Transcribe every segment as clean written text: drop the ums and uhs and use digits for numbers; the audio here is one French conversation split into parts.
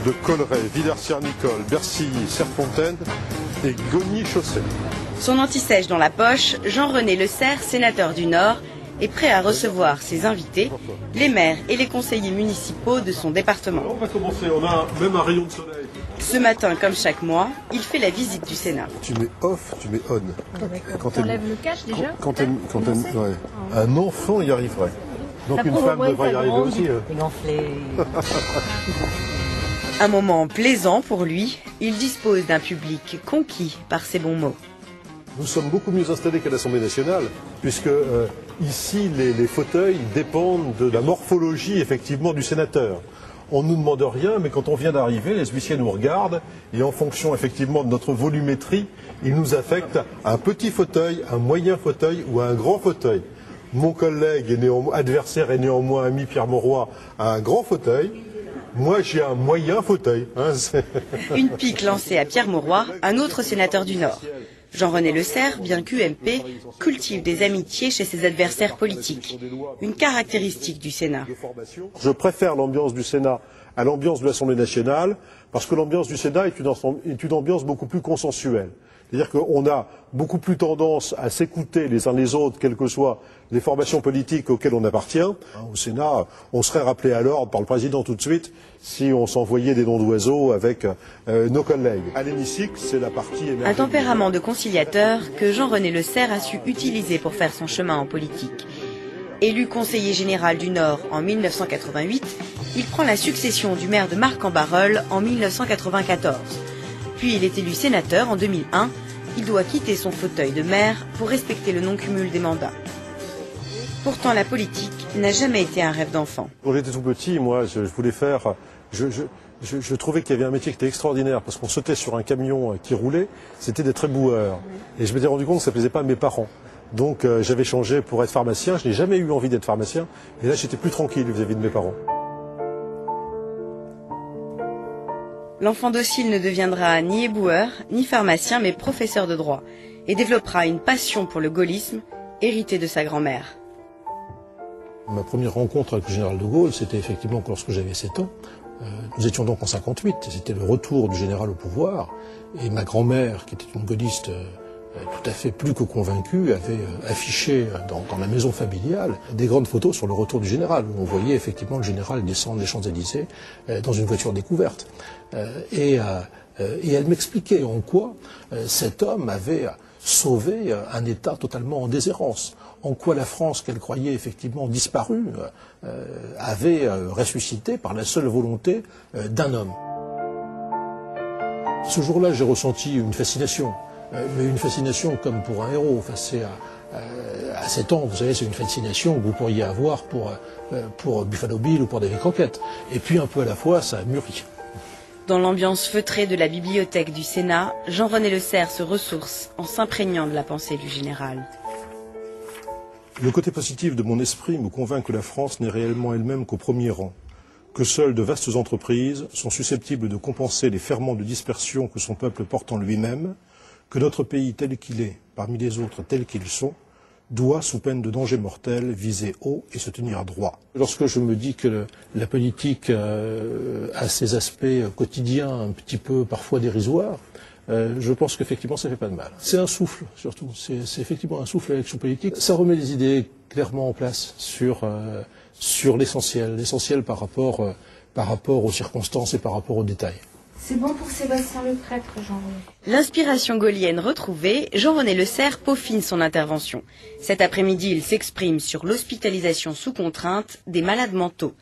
de Colleray, Villers-Sierre-Nicole, Bercilly, Serfontaine et Gogny-Chaussée. Son anti-sèche dans la poche, Jean-René Le Serre, sénateur du Nord, est prêt à recevoir ses invités, les maires et les conseillers municipaux de son département. On va commencer, on a même un rayon de soleil. Ce matin, comme chaque mois, il fait la visite du Sénat. Tu mets off, tu mets on. Quand t'enlèves le cache déjà Ouais. Un enfant y arriverait. Donc une femme devrait y arriver aussi. Un moment plaisant pour lui, il dispose d'un public conquis par ses bons mots. Nous sommes beaucoup mieux installés qu'à l'Assemblée nationale, puisque ici, les fauteuils dépendent de la morphologie, effectivement, du sénateur. On ne nous demande rien, mais quand on vient d'arriver, les huissiers nous regardent, et en fonction, effectivement, de notre volumétrie, ils nous affectent un petit fauteuil, un moyen fauteuil ou un grand fauteuil. Mon collègue adversaire et néanmoins ami Pierre Mauroy a un grand fauteuil. Moi, j'ai un moyen fauteuil. Une pique lancée à Pierre Mauroy, un autre sénateur du Nord. Jean-René Le Serre, bien qu'UMP, cultive des amitiés chez ses adversaires politiques. Une caractéristique du Sénat. Je préfère l'ambiance du Sénat à l'ambiance de l'Assemblée nationale, parce que l'ambiance du Sénat est une ambiance beaucoup plus consensuelle. C'est-à-dire qu'on a beaucoup plus tendance à s'écouter les uns les autres, quelles que soient les formations politiques auxquelles on appartient. Au Sénat, on serait rappelé à l'ordre par le président tout de suite si on s'envoyait des noms d'oiseaux avec nos collègues. À l'hémicycle, c'est la partie émergente. Un tempérament de conciliateur que Jean-René Le Serre a su utiliser pour faire son chemin en politique. Élu conseiller général du Nord en 1988, il prend la succession du maire de Marcq-en-Barœul en 1994. Puis il est élu sénateur en 2001. Il doit quitter son fauteuil de maire pour respecter le non-cumul des mandats. Pourtant, la politique n'a jamais été un rêve d'enfant. Quand j'étais tout petit, moi, je voulais faire... Je trouvais qu'il y avait un métier qui était extraordinaire, parce qu'on sautait sur un camion qui roulait, c'était d'être éboueur. Et je m'étais rendu compte que ça ne plaisait pas à mes parents. Donc j'avais changé pour être pharmacien. Je n'ai jamais eu envie d'être pharmacien. Et là, j'étais plus tranquille vis-à-vis de mes parents. L'enfant docile ne deviendra ni éboueur, ni pharmacien, mais professeur de droit, et développera une passion pour le gaullisme, héritée de sa grand-mère. Ma première rencontre avec le général de Gaulle, c'était effectivement lorsque j'avais 7 ans. Nous étions donc en 58, c'était le retour du général au pouvoir, et ma grand-mère, qui était une gaulliste tout à fait plus que convaincue, avait affiché dans la maison familiale des grandes photos sur le retour du général, où on voyait effectivement le général descendre les Champs-Élysées dans une voiture découverte. Et elle m'expliquait en quoi cet homme avait sauvé un État totalement en déshérence, en quoi la France qu'elle croyait effectivement disparue avait ressuscité par la seule volonté d'un homme. Ce jour-là, j'ai ressenti une fascination, mais une fascination comme pour un héros. Enfin, c'est à 7 ans, vous savez, c'est une fascination que vous pourriez avoir pour Buffalo Bill ou pour Davy Crockett. Et puis un peu à la fois, ça a mûri. Dans l'ambiance feutrée de la bibliothèque du Sénat, Jean-René Le Serre se ressource en s'imprégnant de la pensée du général. Le côté positif de mon esprit me convainc que la France n'est réellement elle-même qu'au premier rang, que seules de vastes entreprises sont susceptibles de compenser les ferments de dispersion que son peuple porte en lui-même, que notre pays tel qu'il est, parmi les autres tels qu'ils sont, doit, sous peine de danger mortel, viser haut et se tenir droit. Lorsque je me dis que la politique a ses aspects quotidiens un petit peu parfois dérisoires, je pense qu'effectivement ça fait pas de mal. C'est un souffle surtout, c'est effectivement un souffle l'élection politique. Ça remet les idées clairement en place sur l'essentiel par rapport aux circonstances et par rapport aux détails. C'est bon pour Sébastien Le Prêtre, Jean-René. L'inspiration gaulienne retrouvée, Jean-René Le Serre peaufine son intervention. Cet après-midi, il s'exprime sur l'hospitalisation sous contrainte des malades mentaux.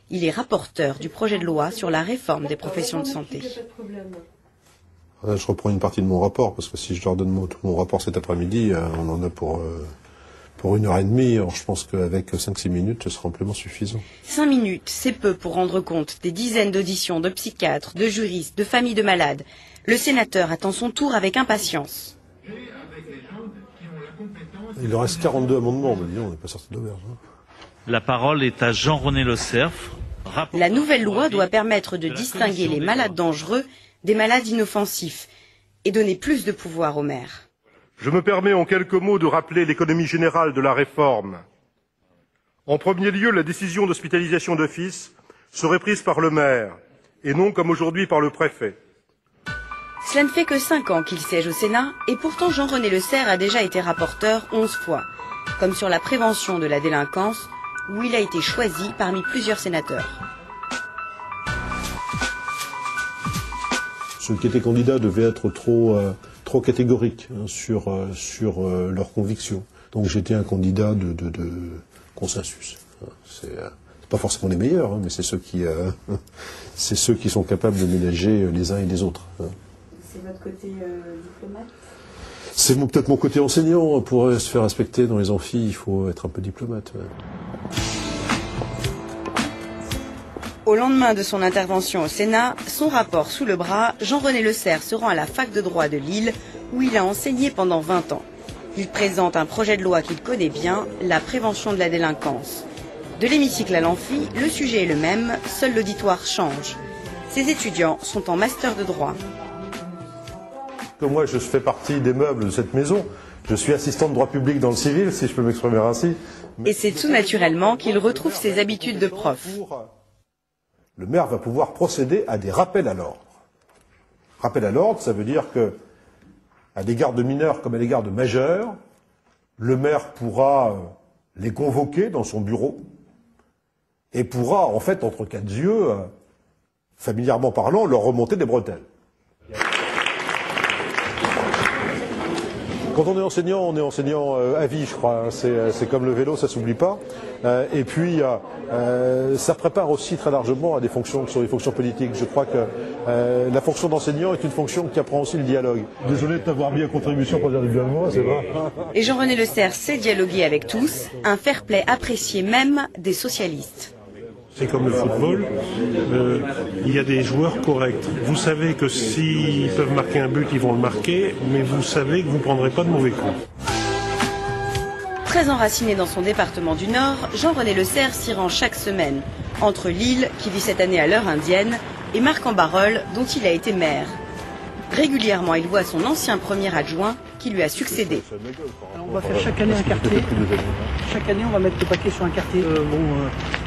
Il est rapporteur du projet de loi sur la réforme des professions de santé. Je reprends une partie de mon rapport, parce que si je leur donne tout mon rapport cet après-midi, on en a pour 1h30. Alors je pense qu'avec 5-6 minutes, ce sera amplement suffisant. 5 minutes, c'est peu pour rendre compte des dizaines d'auditions de psychiatres, de juristes, de familles de malades. Le sénateur attend son tour avec impatience. Il leur reste 42 amendements, mais disons, on n'est pas sorti d'auberge. La parole est à Jean-René Le Serre. La nouvelle loi doit permettre de distinguer les malades dangereux des malades inoffensifs et donner plus de pouvoir aux maires. Je me permets en quelques mots de rappeler l'économie générale de la réforme. En premier lieu, la décision d'hospitalisation d'office serait prise par le maire et non comme aujourd'hui par le préfet. Cela ne fait que 5 ans qu'il siège au Sénat et pourtant Jean-René Le Serre a déjà été rapporteur 11 fois, comme sur la prévention de la délinquance où il a été choisi parmi plusieurs sénateurs. Ceux qui étaient candidats devaient être trop catégoriques sur leurs convictions. Donc j'étais un candidat de consensus. C'est pas forcément les meilleurs, mais c'est ceux qui sont capables de ménager les uns et les autres. C'est votre côté diplomate ? C'est peut-être mon côté enseignant. Pour se faire respecter dans les amphis, il faut être un peu diplomate. Au lendemain de son intervention au Sénat, son rapport sous le bras, Jean-René Le Serre se rend à la fac de droit de Lille, où il a enseigné pendant 20 ans. Il présente un projet de loi qu'il connaît bien, la prévention de la délinquance. De l'hémicycle à l'amphi, le sujet est le même, seul l'auditoire change. Ses étudiants sont en master de droit. Moi, je fais partie des meubles de cette maison. Je suis assistant de droit public dans le civil, si je peux m'exprimer ainsi. Et c'est tout naturellement qu'il retrouve ses habitudes de prof. Le maire va pouvoir procéder à des rappels à l'ordre. Rappel à l'ordre, ça veut dire que, à l'égard de mineurs comme à l'égard de majeurs, le maire pourra les convoquer dans son bureau et pourra, en fait, entre quatre yeux, familièrement parlant, leur remonter des bretelles. Quand on est enseignant à vie, je crois. C'est comme le vélo, ça s'oublie pas. Et puis, ça prépare aussi très largement à des fonctions qui sont des fonctions politiques. Je crois que la fonction d'enseignant est une fonction qui apprend aussi le dialogue. Désolé de t'avoir mis à contribution pour dire du bien de moi, c'est vrai. Et Jean-René Le Serre sait dialoguer avec tous, un fair-play apprécié même des socialistes. C'est comme le football, il y a des joueurs corrects. Vous savez que s'ils peuvent marquer un but, ils vont le marquer, mais vous savez que vous ne prendrez pas de mauvais coups. Très enraciné dans son département du Nord, Jean-René Le Serre s'y rend chaque semaine, entre Lille, qui vit cette année à l'heure indienne, et Marcq-en-Barœul, dont il a été maire. Régulièrement, il voit son ancien premier adjoint qui lui a succédé. Alors on va faire chaque année un quartier. Chaque année, on va mettre le paquet sur un quartier.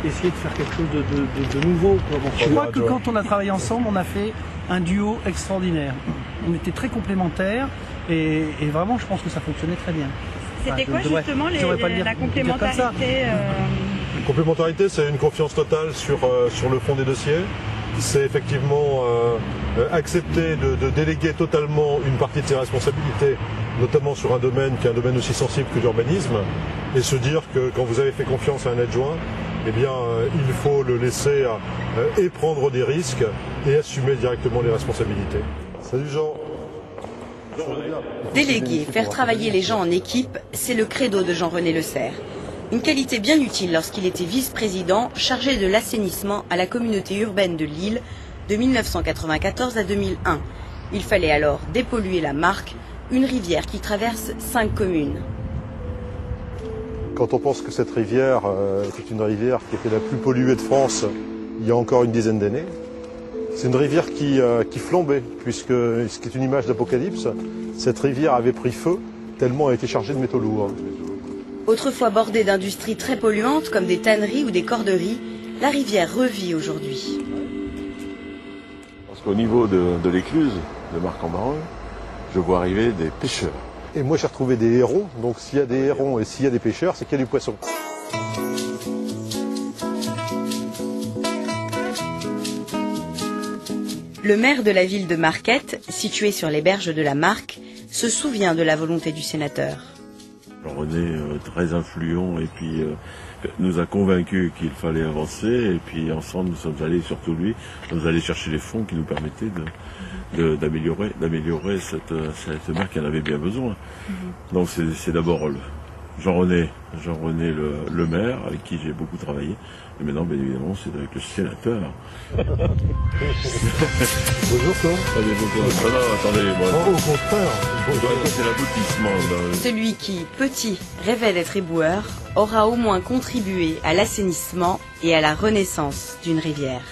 Essayer de faire quelque chose de nouveau. Quoi. Bon, je crois que quand on a travaillé ensemble, on a fait un duo extraordinaire. On était très complémentaires et vraiment, je pense que ça fonctionnait très bien. C'était quoi justement la complémentarité La complémentarité, c'est une confiance totale sur le fond des dossiers. C'est effectivement accepter de déléguer totalement une partie de ses responsabilités, notamment sur un domaine qui est un domaine aussi sensible que l'urbanisme, et se dire que quand vous avez fait confiance à un adjoint, eh bien, il faut le laisser et prendre des risques et assumer directement les responsabilités. Salut Jean. Déléguer, faire travailler les gens en équipe, c'est le credo de Jean-René Le Serre. Une qualité bien utile lorsqu'il était vice-président chargé de l'assainissement à la communauté urbaine de Lille de 1994 à 2001. Il fallait alors dépolluer la Marcq, une rivière qui traverse 5 communes. Quand on pense que cette rivière était une rivière qui était la plus polluée de France il y a encore une dizaine d'années, c'est une rivière qui flambait, puisque, ce qui est une image d'apocalypse, cette rivière avait pris feu tellement elle était chargée de métaux lourds. Autrefois bordée d'industries très polluantes comme des tanneries ou des corderies, la rivière revit aujourd'hui. Parce qu'au niveau de l'écluse de Marcq-en-Barœul, je vois arriver des pêcheurs. Et moi j'ai retrouvé des hérons, donc s'il y a des hérons et s'il y a des pêcheurs, c'est qu'il y a du poisson. Le maire de la ville de Marquette, située sur les berges de la Marcq, se souvient de la volonté du sénateur. Jean-René, très influent, et puis nous a convaincus qu'il fallait avancer, et puis ensemble nous sommes allés, surtout lui, nous allés chercher les fonds qui nous permettaient d'améliorer cette marque qui en avait bien besoin. Donc c'est d'abord Jean-René le maire, avec qui j'ai beaucoup travaillé, et maintenant bien évidemment c'est avec le sénateur. Bonjour Claude. Attendez, moi. Oh, au contraire. C'est l'aboutissement. Celui qui, petit, rêvait d'être éboueur, aura au moins contribué à l'assainissement et à la renaissance d'une rivière.